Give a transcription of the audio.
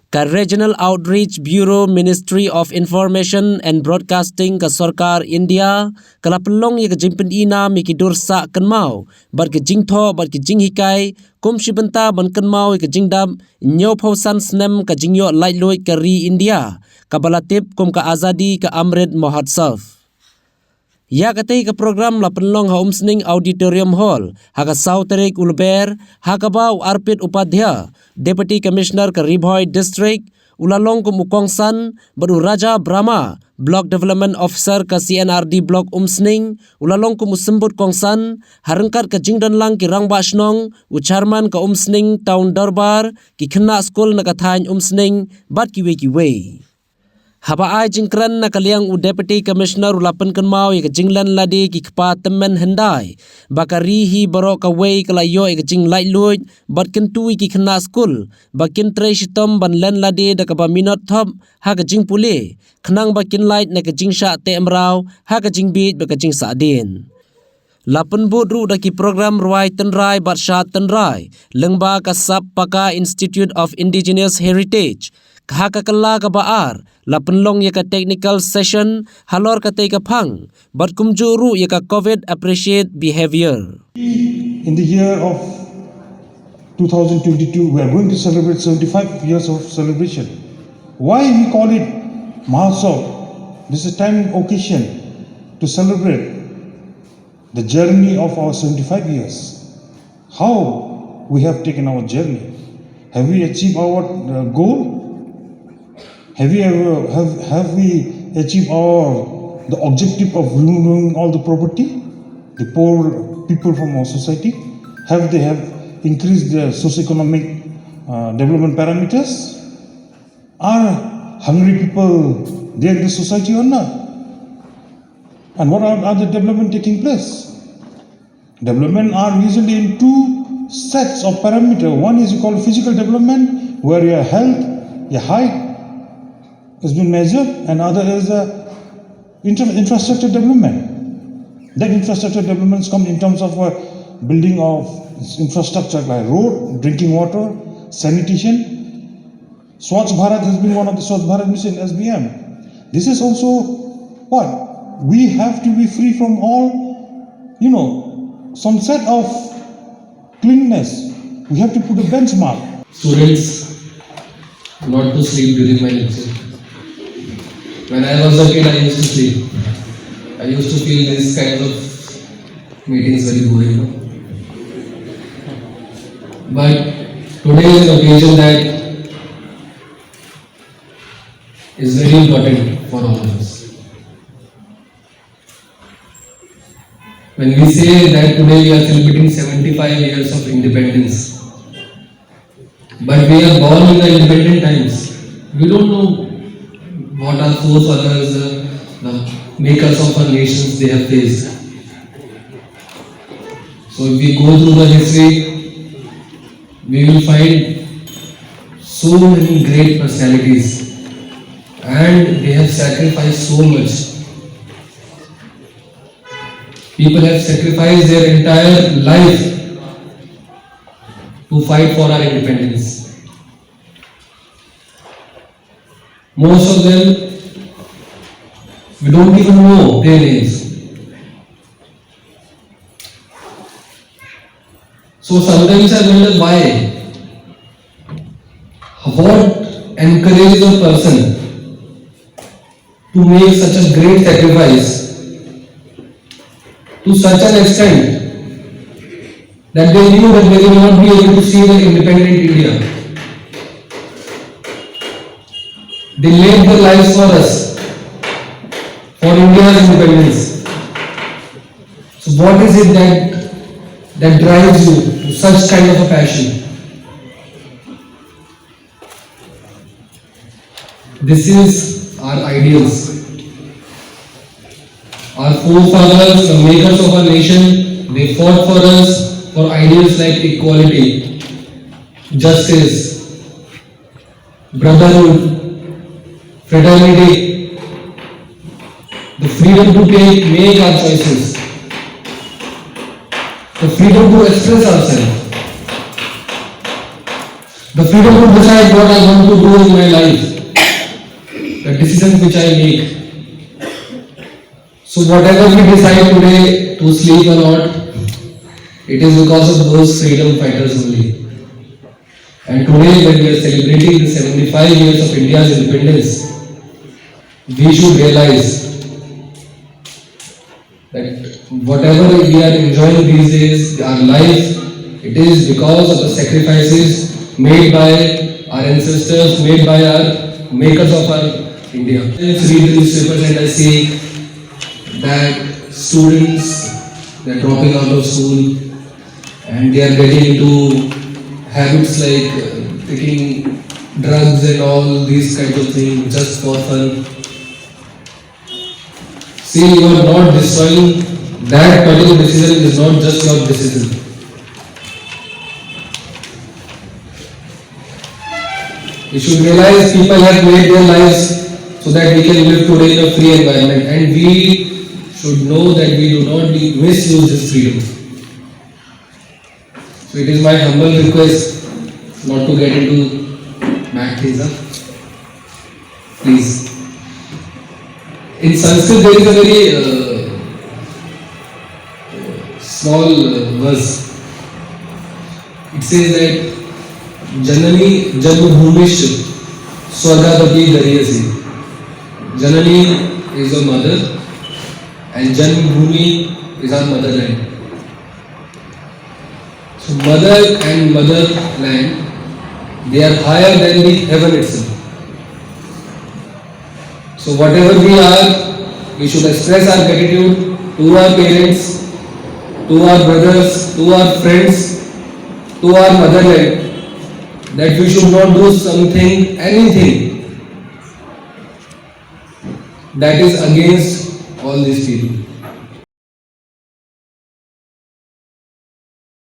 Ka Regional Outreach Bureau Ministry of Information and Broadcasting ka Sarkar India kala pelong ya ka jingpen ina mi ki dursa kan mau bar ka jingtho bar ki jinghikai kum shibenta ban kan mau ka jingdam nyo phausan snem ka jingyo Lait loi ka ri India ka balatip kum ka azadi ka Amrit Mahotsav. Ya katay ka program la penlong ha umsning auditorium hall ha ka Sauterik Ulber ha ka baw Arpit Upadhya Deputy Commissioner ka Bhoi District ulalong kum Ukongsan baru Raja Brahma Block Development Officer ka CNRD Block umsning ulalong kum Usembut Kongsan harengkat ka jingdan lang ki Rangba Shnong Chairman ka umsning Town Darbar ki khna school na kathany umsning bat ki we Haba ai jingkran na kaliang u Deputy Commissioner ulapan kan mau ya jinglan ladi ki kpa Tymmen Hyndai bakari hi barok ka wei kalayo ya jing Lait luj bat kan tui ki khna school bakin Jingtrei Shitom ban len ladi da ka ba minot thop ha ka jing puli khnang bakin Lait na ka Jingshah te Mraw ha ka jing bit ba ka jing sadin Lapan budru daki program Ruai Tenrai Barshat Tenrai lengba ka Sap Paka Institute of Indigenous Heritage Kahaka kala ka baar lapan long ya ka technical session halor ka te ka phang bat kumjuru ya ka COVID appreciate behavior. In the year of 2022 we are going to celebrate 75 years of celebration. Why we call it Mahotsav? This is a time occasion to celebrate the journey of our 75 years. How we have taken our journey. Have we achieved our goal? Have we achieved the objective of removing all the poverty, the poor people from our society? Have they increased the socio-economic development parameters? Are hungry people there in the society or not? And what are the development taking place? Development are usually in two sets of parameters. One is called physical development, where your health, your height has been measured, and other is infrastructure development. That infrastructure developments come in terms of building of infrastructure like road, drinking water, sanitation. Swachh Bharat has been one of the Swachh Bharat mission SBM. This is also what? We have to be free from all, some set of cleanliness. We have to put a benchmark. Students, not to sleep during my lecture. When I was a kid, I used to sleep. I used to feel this kind of meetings very boring. But today is an occasion that is very important for all of us. When we say that today we are celebrating 75 years of independence, but we are born in the independent times. We don't know what our forefathers, the makers of our nations, they have faced. So if we go through the history, we will find so many great personalities, and they have sacrificed so much. People have sacrificed their entire life to fight for our independence. Most of them, we don't even know their names. So sometimes I wonder why. What encourages a person to make such a great sacrifice to such an extent that they knew that they will not be able to see the independent India. They laid their lives for us, for India's independence. So what is it that drives you to such kind of a passion? This is our ideals. Our forefathers, the makers of our nation, they fought for us for ideals like equality, justice, brotherhood, fraternity, the freedom to make our choices, the freedom to express ourselves, the freedom to decide what I want to do in my life, the decisions which I make. So whatever we decide today to sleep or not, it is because of those freedom fighters only. And today when we are celebrating the 75 years of India's independence, we should realize that whatever we are enjoying these days, our life, it is because of the sacrifices made by our ancestors, made by our makers of our India. I read the newspapers and I see that students, they are dropping out of school and they are getting into habits like taking drugs and all these kinds of things just for fun. See, you are not destroying that particular decision, is not just your decision. You should realize people have made their lives so that we can live today in a free environment, and we should know that we do not misuse this freedom. So it is my humble request not to get into bad things. Please. In Sanskrit there is a very small verse. It says that Janani Janmabhumish Swargadati Dariyasi. Janani is your mother and Janmabhumi is our motherland. So mother and motherland, they are higher than the heaven itself. So whatever we are, we should express our gratitude to our parents, to our brothers, to our friends, to our motherland, that we should not do something, anything that is against all these people.